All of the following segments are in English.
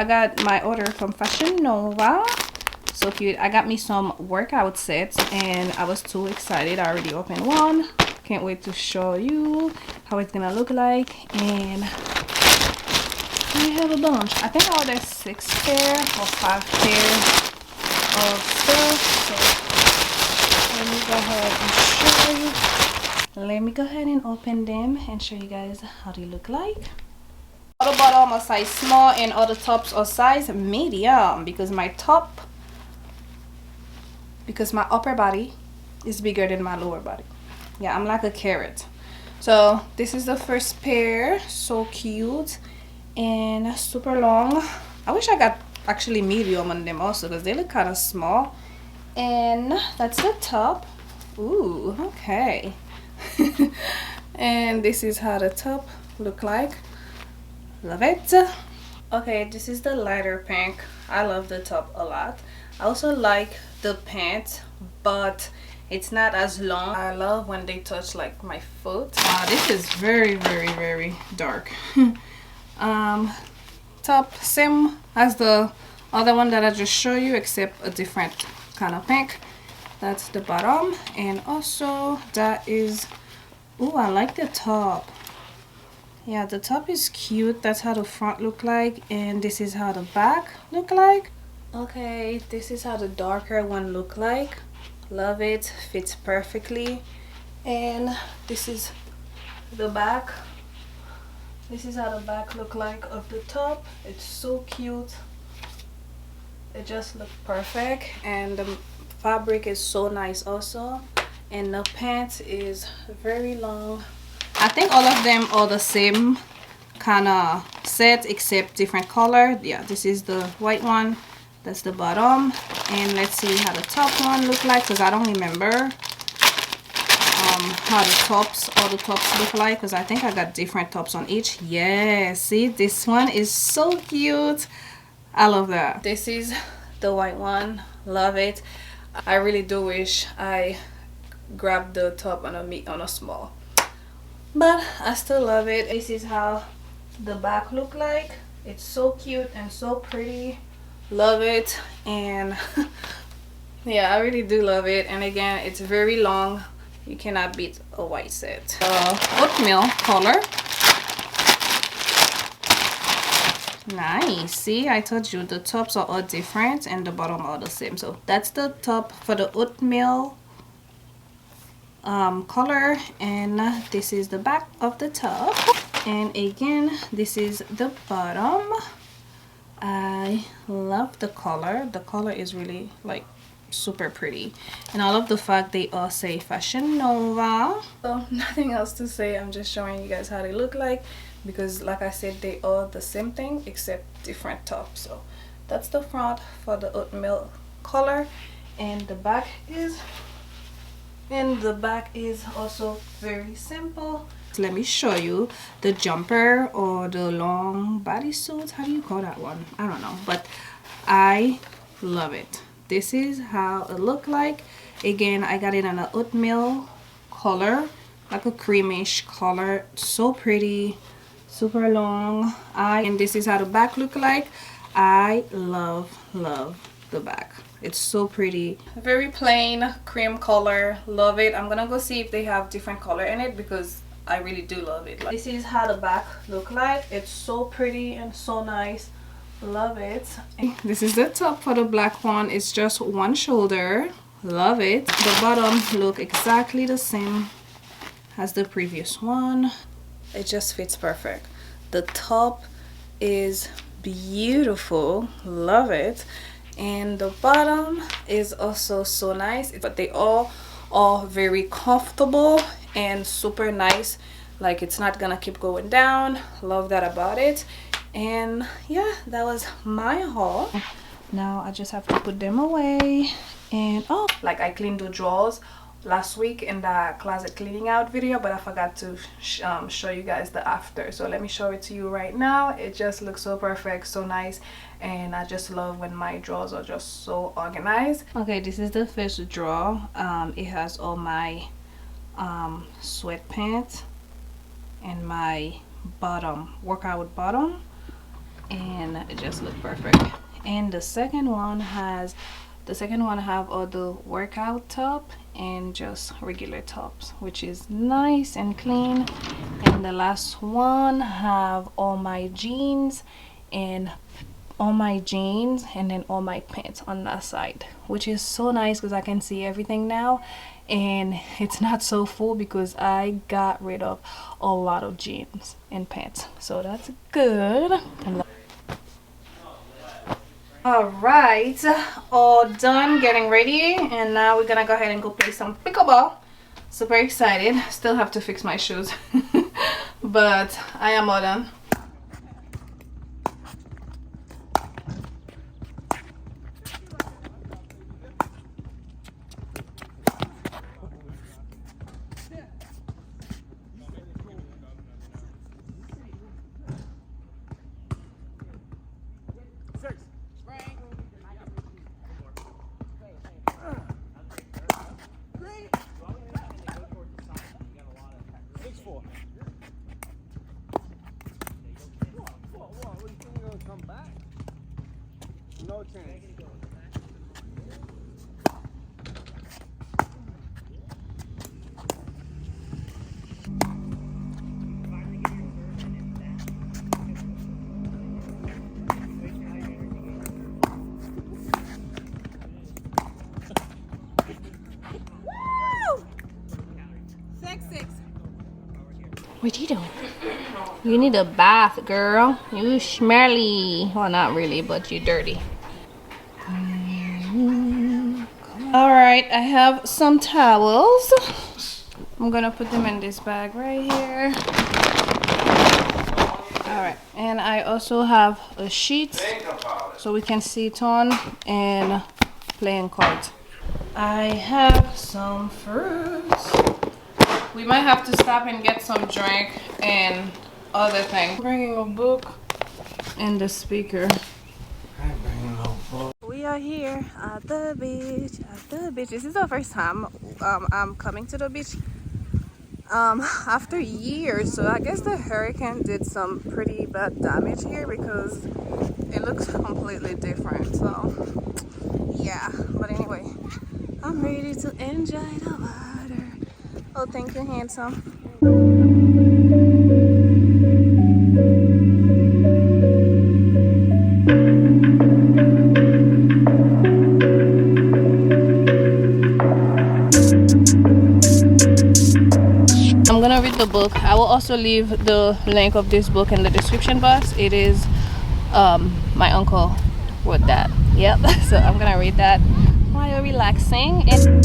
I got my order from Fashion Nova. So cute. I got me some workout sets and I was too excited. I already opened one. Can't wait to show you how it's gonna look like. And I have a bunch. I think I ordered 6 pair or 5 pair of stuff. So let me go ahead and show you. Let me go ahead and open them and show you guys how they look like. All the bottom are size small and all the tops are size medium because my upper body is bigger than my lower body. Yeah, I'm like a carrot. So this is the first pair. So cute and super long. I wish I got actually medium on them also because they look kind of small. And that's the top. Ooh, okay. And this is how the top look like. Love it. Okay, this is the lighter pink. I love the top a lot. I also like the pants, but it's not as long. I love when they touch like my foot. This is very dark. Top same as the other one that I just showed you, except a different kind of pink. That's the bottom, and also that is, oh, I like the top. Yeah, the top is cute. That's how the front look like, and this is how the back look like. Okay, this is how the darker one look like. Love it, fits perfectly. And this is the back. This is how the back look like of the top. It's so cute. It just look perfect, and the fabric is so nice also, and the pants is very long. I think all of them are the same kind of set except different color. Yeah, this is the white one. That's the bottom. And let's see how the top one look like, because I don't remember how all the tops look like, because I think I got different tops on each. Yeah, see, this one is so cute. I love that. This is the white one. Love it. I really do wish I grabbed the top on a small, but I still love it. This is how the back look like. It's so cute and so pretty. Love it. And yeah, I really do love it. And again, it's very long. You cannot beat a white set. Oatmeal color. Nice. See, I told you the tops are all different and the bottom are the same. So that's the top for the oatmeal color, and this is the back of the top, and again this is the bottom. I love the color. The color is really like super pretty, and I love the fact they all say Fashion Nova. So nothing else to say. I'm just showing you guys how they look like, because like I said, they are the same thing except different tops. So that's the front for the oatmeal color, and the back is also very simple. Let me show you the jumper or the long bodysuit. How do you call that one? I don't know, but I love it. This is how it look like. Again, I got it in an oatmeal color, like a creamish color. So pretty, super long. And this is how the back look like. I love the back. It's so pretty. Very plain cream color. Love it. I'm gonna go see if they have different color in it, because I really do love it. This is how the back look like. It's so pretty and so nice. Love it. This is the top for the black one. It's just one shoulder. Love it. The bottom look exactly the same as the previous one. It just fits perfect. The top is beautiful. Love it. And the bottom is also so nice, but they all are very comfortable and super nice. Like, it's not gonna keep going down. Love that about it. And yeah, that was my haul. Now I just have to put them away. And oh, like, I cleaned the drawers last week in the closet cleaning out video, but I forgot to show you guys the after. So let me show it to you right now. It just looks so perfect, so nice, and I just love when my drawers are just so organized. Okay, this is the first drawer. It has all my sweatpants and my bottom, workout bottom. and it just looked perfect. And the second one have all the workout top and just regular tops, which is nice and clean. And the last one have all my jeans and then all my pants on that side, which is so nice because I can see everything now, and it's not so full because I got rid of a lot of jeans and pants, so that's good. All right, all done getting ready, and now we're gonna go ahead and go play some pickleball. Super excited. Still have to fix my shoes but I am all done. No chance. What you doing? You need a bath, girl. You smelly. Well, not really, but you dirty. Alright, I have some towels. I'm gonna put them in this bag right here. Alright, and I also have a sheet so we can sit on and playing cards. I have some fruits. We might have to stop and get some drink and other things. I'm bringing a book and the speaker. We are here at the beach. This is the first time I'm coming to the beach after years. So I guess the hurricane did some pretty bad damage here because it looks completely different. So yeah, but anyway, I'm ready to enjoy the water. Oh, thank you, handsome. I'm gonna read the book. I will also leave the link of this book in the description box. It is my uncle wrote that. Yep. So I'm gonna read that while relaxing and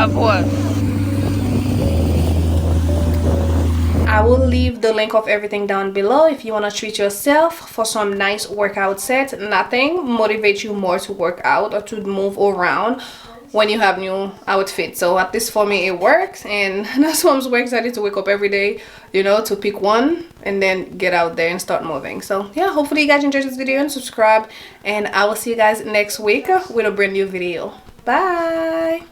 Of what? I will leave the link of everything down below if you want to treat yourself for some nice workout sets. Nothing motivates you more to work out or to move around when you have new outfits. So at least for me it works, and that's why I'm so excited to wake up every day, you know, to pick one and then get out there and start moving. So yeah, hopefully you guys enjoyed this video and subscribe, and I will see you guys next week with a brand new video. Bye.